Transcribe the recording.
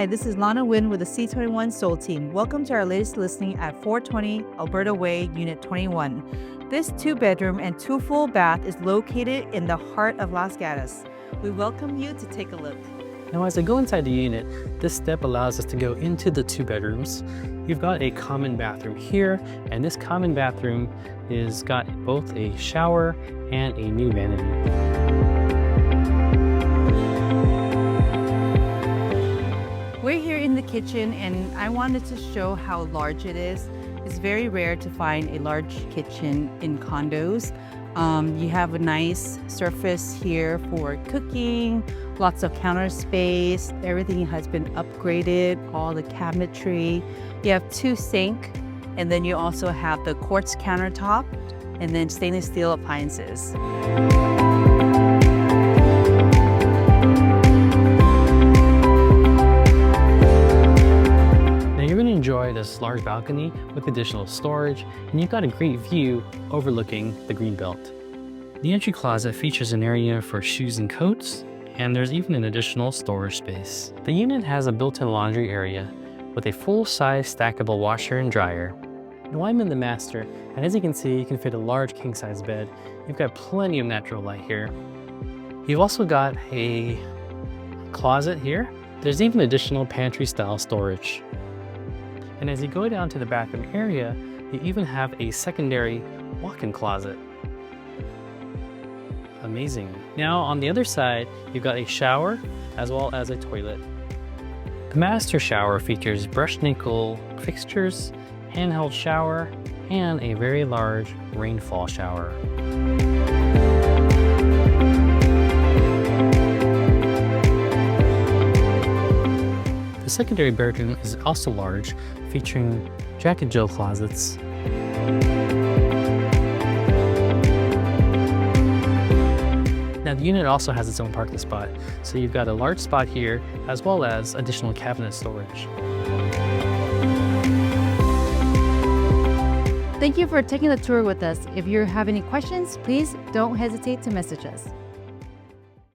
Hi, this is Lana Wynn with the C21 Soul Team. Welcome to our latest listing at 420 Alberta Way, Unit 21. This 2-bedroom and 2 full bath is located in the heart of Los Gatos. We welcome you to take a look. Now as I go inside the unit, this step allows us to go into the 2 bedrooms. You've got a common bathroom here, and this common bathroom is got both a shower and a new vanity. We're here in the kitchen and I wanted to show how large it is. It's very rare to find a large kitchen in condos. You have a nice surface here for cooking, lots of counter space. Everything has been upgraded, all the cabinetry. You have 2 sinks, and then you also have the quartz countertop and then stainless steel appliances. Enjoy this large balcony with additional storage, and you've got a great view overlooking the greenbelt. The entry closet features an area for shoes and coats, and there's even an additional storage space. The unit has a built-in laundry area with a full-size stackable washer and dryer. Now I'm in the master, and as you can see, you can fit a large king-size bed. You've got plenty of natural light here. You've also got a closet here. There's even additional pantry-style storage. And as you go down to the bathroom area, you even have a secondary walk-in closet. Amazing. Now on the other side, you've got a shower as well as a toilet. The master shower features brushed nickel fixtures, handheld shower, and a very large rainfall shower. The secondary bedroom is also large, featuring Jack and Jill closets. Now the unit also has its own parking spot, so you've got a large spot here as well as additional cabinet storage. Thank you for taking the tour with us. If you have any questions, please don't hesitate to message us.